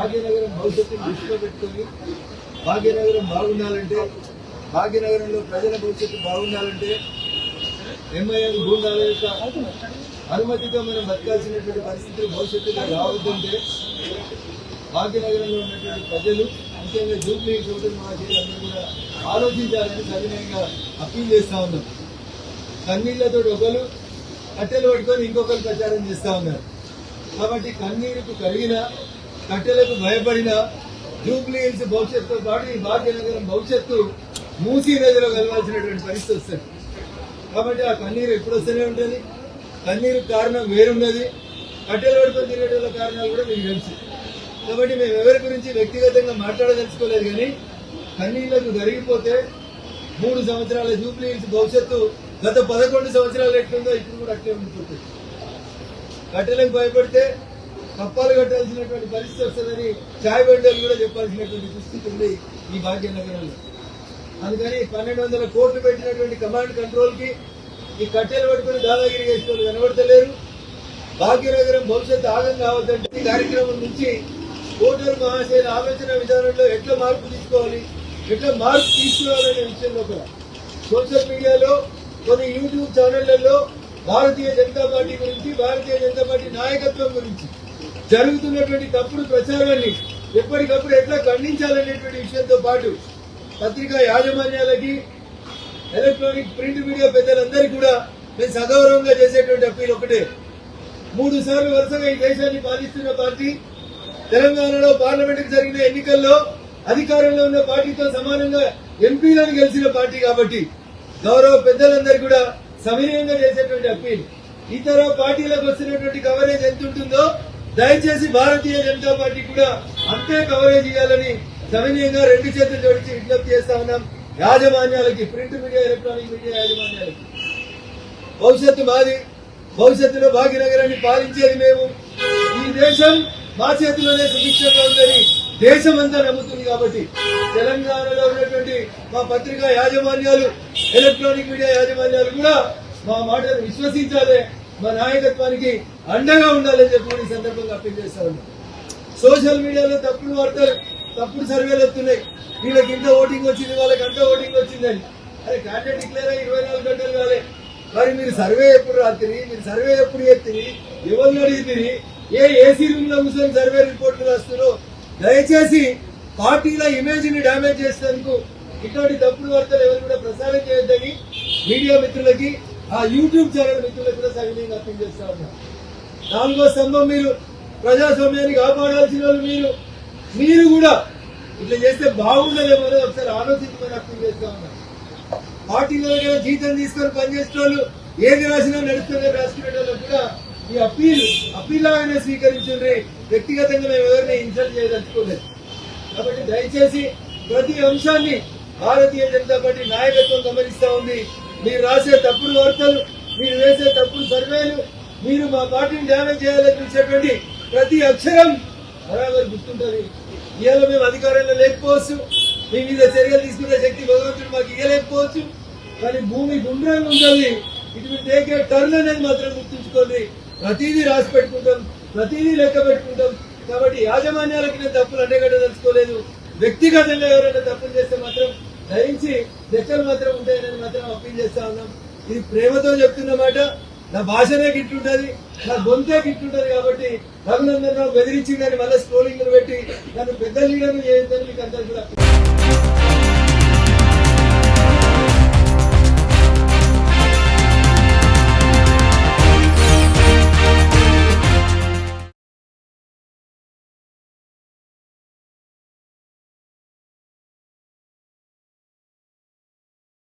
భాగ్యనగరం భవిష్యత్తును దృష్టిలో పెట్టుకొని భాగ్యనగరం బాగుండాలంటే, భాగ్యనగరంలో ప్రజల భవిష్యత్తు బాగుండాలంటే ఎంఐఎం గూండాల యొక్క అనుమతితో మనం బతకాల్సినటువంటి పరిస్థితులు భవిష్యత్తులో రావద్దంటే భాగ్యనగరంలో ఉన్నటువంటి ప్రజలు, ముఖ్యంగా జూబ్లీ టోటల్ మహాశయులందరూ కూడా ఆలోచించాలని సవినయంగా అప్పీల్ చేస్తా ఉన్నాం. కన్నీళ్లతో ఒకరు కట్టెలు పట్టుకొని ఇంకొకరు ప్రచారం చేస్తా ఉన్నారు. కాబట్టి కన్నీరుకు కరిగిన, కట్టెలకు భయపడిన జూబ్లీ హిల్స్ భవిష్యత్తుతో పాటు ఈ భాగ్యనగరం భవిష్యత్తు మూసీ నదిలో కలవాల్సినటువంటి పరిస్థితి వస్తుంది. కాబట్టి ఆ కన్నీరు ఎప్పుడు వస్తూనే ఉంటుంది. కన్నీరు కారణం వేరున్నది, కట్టెలు పడుకొని తిరిగేట కారణాలు కూడా మీకు తెలుసు. కాబట్టి మేము ఎవరి గురించి వ్యక్తిగతంగా మాట్లాడదలుచుకోలేదు. కానీ కన్నీళ్లకు కరిగిపోతే 3 సంవత్సరాల జూబ్లీ హిల్స్ భవిష్యత్తు గత 11 సంవత్సరాలు ఎట్లుందో ఇప్పుడు కూడా అట్లే ఉండిపోతుంది. కట్టెలకు భయపడితే కప్పాలు కట్టాల్సినటువంటి పరిస్థితి వస్తుందని చాయ్ బండలు కూడా చెప్పాల్సినటువంటి దుస్థితి ఉంది ఈ భాగ్యనగరంలో. అందుకని 1200 కోట్లు పెట్టినటువంటి కమాండ్ కంట్రోల్ కి ఈ కట్టెలు పట్టుకుని దాదాగిరి చేసే వాళ్ళు కనబడతలేరు. భాగ్యనగరం భవిష్యత్తు ఆగం కావద్దంటే ఈ కార్యక్రమం నుంచి ఓటరు మహాశయుల ఆలోచన విధానంలో ఎట్లా మార్పు తీసుకోవాలి, ఎట్లా మార్పు తీసుకురావాలనే విషయంలో కూడా సోషల్ మీడియాలో కొన్ని యూట్యూబ్ ఛానళ్లలో భారతీయ జనతా పార్టీ గురించి, భారతీయ జనతా పార్టీ నాయకత్వం గురించి జరుగుతున్నటువంటి తప్పుడు ప్రచారాన్ని ఎప్పటికప్పుడు ఎట్లా ఖండించాలనేటువంటి విషయంతో పాటు పత్రికా యాజమాన్యాలకి, ఎలక్ట్రానిక్ ప్రింట్ మీడియా పెద్దలందరికీ కూడా మేము సగౌరవంగా చేసేటువంటి అప్పీల్ ఒకటే. 3 సార్లు వరుసగా ఈ దేశాన్ని పాలిస్తున్న పార్టీ, తెలంగాణలో పార్లమెంటుకు జరిగిన ఎన్నికల్లో అధికారంలో ఉన్న పార్టీతో సమానంగా ఎంపీలను గెలిచిన పార్టీ కాబట్టి గౌరవ పెద్దలందరూ కూడా సవినయంగా చేసేటువంటి అప్పీల్. ఇతర పార్టీలకు వస్తున్నటువంటి కవరేజ్ ఎంత ఉంటుందో దయచేసి భారతీయ జనతా పార్టీ కూడా అంతే కవరేజ్ ఇవ్వాలని సవినయంగా 2 చేతులు జోడించి విజ్ఞప్తి చేస్తా ఉన్నాం. యాజమాన్యాలకి, ప్రింట్ మీడియా, ఎలక్ట్రానిక్ మీడియా యాజమాన్యాలకి, భవిష్యత్తు మాది, భవిష్యత్తులో భాగ్యనగరాన్ని పాలించేది మేము, ఈ దేశం మా చేతిలోనే సుభిక్షంగా ఉందని దేశమంతా నమ్ముతుంది. కాబట్టి తెలంగాణలో ఉన్నటువంటి మా పత్రికా యాజమాన్యాలు, ఎలక్ట్రానిక్ మీడియా యాజమాన్యాలు కూడా మా మాటను విశ్వసించాలి, మా నాయకత్వానికి అండగా ఉండాలని చెప్పి ఈ సందర్భంగా అప్పీల్ చేస్తా ఉన్నాం. సోషల్ మీడియాలో తప్పుడు వార్తలు, తప్పుడు సర్వేలు వస్తున్నాయి. వీళ్ళకి ఇంత ఓటింగ్ వచ్చింది, వాళ్ళకి అంత ఓటింగ్ వచ్చిందని. అరే క్యాండిడేట్ డిక్లేర్ అయ్యి 24 గంటలు కాలే, మరి మీరు సర్వే ఎప్పుడు రాత్రి, మీరు సర్వే ఎప్పుడు ఎత్తిరి, ఎవరు అడిగితే ఏసీ రూమ్ లో కూర్చొని సర్వే రిపోర్ట్లు రాస్తున్నారు. దయచేసి పార్టీల ఇమేజ్ ని డ్యామేజ్ చేసేందుకు ఇటువంటి తప్పుడు వార్తలు ఎవరు కూడా ప్రసారం చేయొద్దని మీడియా మిత్రులకి, ఆ యూట్యూబ్ ఛానల్ మిత్రులకు కూడా సవినయంగా అప్పీల్ చేస్తా ఉన్నారు. 4వ స్తంభం మీరు, ప్రజాస్వామ్యాన్ని కాపాడాల్సిన వాళ్ళు మీరు కూడా ఇట్లా చేస్తే బాగుండదేమో ఒకసారి ఆలోచించమని అప్పీల్ చేస్తా ఉన్నారు. పార్టీలో జీతం తీసుకొని పనిచేసిన వాళ్ళు ఏది రాసినా నడుస్తుందని రాసుకునే వాళ్ళకు కూడా ఈ అప్పీల్ లాగానే స్వీకరించండి. వ్యక్తిగతంగా మేము ఎవరిని ఇన్సల్ట్ చేయదలుచుకోలేదు. కాబట్టి దయచేసి ప్రతి అంశాన్ని భారతీయ జనతా పార్టీ నాయకత్వం గమనిస్తా ఉంది. మీరు రాసే తప్పుడు వార్తలు, మీరు వేసే తప్పుడు సర్వేలు, మీరు మా పార్టీని డ్యామేజ్ చేయాలని చూసేటువంటి ప్రతి అక్షరం బరాబర్ గుర్తుంటది. ఇవాళ మేము అధికారంలో లేకపోవచ్చు, మీ మీద చర్యలు తీసుకునే శక్తి భగవంతుడు మాకు ఇవ్వలేకపోవచ్చు, కానీ భూమి గుండ్రంగా ఉంటుంది. ఇటు మీరు టేకే టర్న్ అనేది మాత్రం గుర్తుంచుకోండి. ప్రతిదీ రాసి పెట్టుకుంటాం, ప్రతిదీ లెక్క పెట్టుకుంటాం. కాబట్టి యాజమాన్యాలకి నేను తప్పులు అంటగట్టదలుచుకోలేదు. వ్యక్తిగతంగా ఎవరైనా తప్పులు చేస్తే మాత్రం దయించి లెక్కలు మాత్రం ఉంటాయని మాత్రం అప్పీల్ చేస్తా ఉన్నాం. ఇది ప్రేమతో చెప్తున్న మాట. నా భాషనే గిట్టుంటది, నా గొంతే గిట్టుంటది. కాబట్టి రఘునందన్ రావు బెదిరించిందని మళ్ళీ స్క్రోలింగ్ పెట్టి నన్ను పెద్ద లీడర్లు చేయొద్దని మీకు అందరూ కూడా